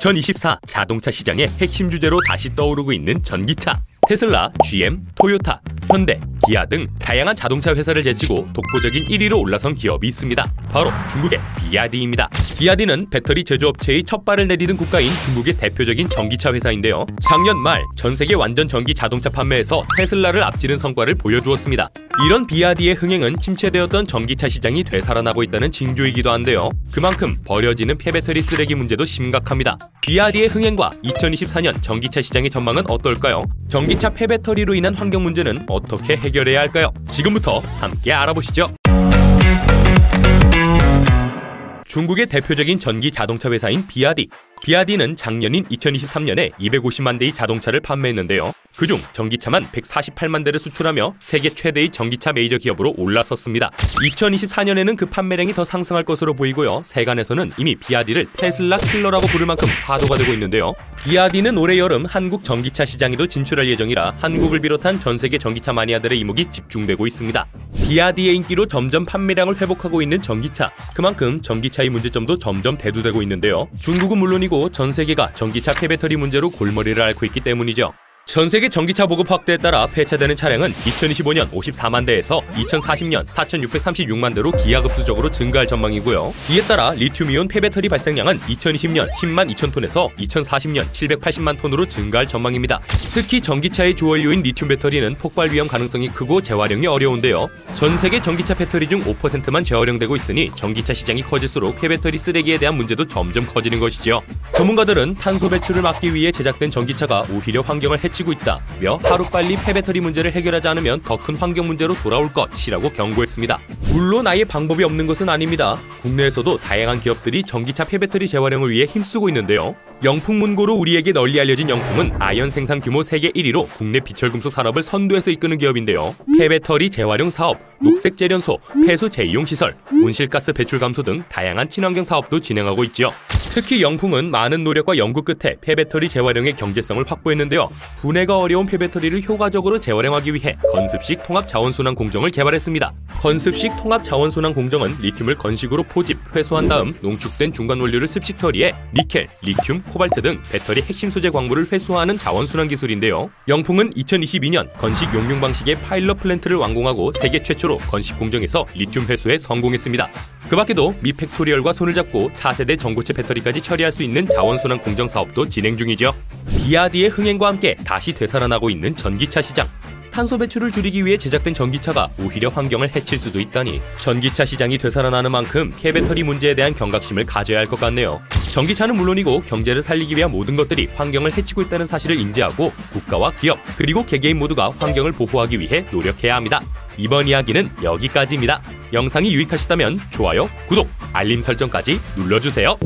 2024 자동차 시장의 핵심 주제로 다시 떠오르고 있는 전기차. 테슬라, GM, 토요타, 현대, 기아 등 다양한 자동차 회사를 제치고 독보적인 1위로 올라선 기업이 있습니다. 바로 중국의 비아디입니다. 비아디는 배터리 제조업체의 첫 발을 내디딘 국가인 중국의 대표적인 전기차 회사인데요. 작년 말 전 세계 완전 전기 자동차 판매에서 테슬라를 앞지른 성과를 보여주었습니다. 이런 비아디의 흥행은 침체되었던 전기차 시장이 되살아나고 있다는 징조이기도 한데요. 그만큼 버려지는 폐배터리 쓰레기 문제도 심각합니다. 비아디의 흥행과 2024년 전기차 시장의 전망은 어떨까요? 전기차 폐배터리로 인한 환경 문제는 어떻게 해결해야 할까요? 지금부터 함께 알아보시죠. 중국의 대표적인 전기 자동차 회사인 비아디. 비아디는 작년인 2023년에 250만 대의 자동차를 판매했는데요. 그중 전기차만 148만 대를 수출하며 세계 최대의 전기차 메이저 기업으로 올라섰습니다. 2024년에는 그 판매량이 더 상승할 것으로 보이고요. 세간에서는 이미 비아디를 테슬라 킬러라고 부를 만큼 화두가 되고 있는데요. 비아디는 올해 여름 한국 전기차 시장에도 진출할 예정이라 한국을 비롯한 전 세계 전기차 마니아들의 이목이 집중되고 있습니다. 비아디의 인기로 점점 판매량을 회복하고 있는 전기차. 그만큼 전기차의 문제점도 점점 대두되고 있는데요. 중국은 물론이고 전 세계가 전기차 폐배터리 문제로 골머리를 앓고 있기 때문이죠. 전 세계 전기차 보급 확대에 따라 폐차되는 차량은 2025년 54만 대에서 2040년 4,636만 대로 기하급수적으로 증가할 전망이고요. 이에 따라 리튬이온 폐배터리 발생량은 2020년 10만 2천 톤에서 2040년 780만 톤으로 증가할 전망입니다. 특히 전기차의 주원료인 리튬 배터리는 폭발 위험 가능성이 크고 재활용이 어려운데요. 전 세계 전기차 배터리 중 5%만 재활용되고 있으니 전기차 시장이 커질수록 폐배터리 쓰레기에 대한 문제도 점점 커지는 것이죠. 전문가들은 탄소 배출을 막기 위해 제작된 전기차가 오히려 환경을 해치고 있다며 하루빨리 폐배터리 문제를 해결하지 않으면 더 큰 환경 문제로 돌아올 것이라고 경고했습니다. 물론 아예 방법이 없는 것은 아닙니다. 국내에서도 다양한 기업들이 전기차 폐배터리 재활용을 위해 힘쓰고 있는데요. 영풍 문고로 우리에게 널리 알려진 영풍은 아연 생산 규모 세계 1위로 국내 비철금속 산업을 선두에서 이끄는 기업인데요. 폐배터리 재활용 사업, 녹색 재련소, 폐수 재이용 시설, 온실가스 배출 감소 등 다양한 친환경 사업도 진행하고 있죠. 특히 영풍은 많은 노력과 연구 끝에 폐배터리 재활용의 경제성을 확보했는데요. 분해가 어려운 폐배터리를 효과적으로 재활용하기 위해 건습식 통합 자원순환 공정을 개발했습니다. 건습식 통합 자원순환 공정은 리튬을 건식으로 포집, 회수한 다음 농축된 중간 원료를 습식 처리해 니켈, 리튬, 코발트 등 배터리 핵심 소재 광물을 회수하는 자원순환 기술인데요. 영풍은 2022년 건식 용융 방식의 파일럿 플랜트를 완공하고 세계 최초로 건식 공정에서 리튬 회수에 성공했습니다. 그 밖에도 미팩토리얼과 손을 잡고 차세대 전고체 배터리까지 처리할 수 있는 자원순환 공정 사업도 진행 중이죠. 비아디의 흥행과 함께 다시 되살아나고 있는 전기차 시장. 탄소 배출을 줄이기 위해 제작된 전기차가 오히려 환경을 해칠 수도 있다니 전기차 시장이 되살아나는 만큼 폐배터리 문제에 대한 경각심을 가져야 할 것 같네요. 전기차는 물론이고 경제를 살리기 위한 모든 것들이 환경을 해치고 있다는 사실을 인지하고 국가와 기업 그리고 개개인 모두가 환경을 보호하기 위해 노력해야 합니다. 이번 이야기는 여기까지입니다. 영상이 유익하셨다면 좋아요, 구독, 알림 설정까지 눌러주세요.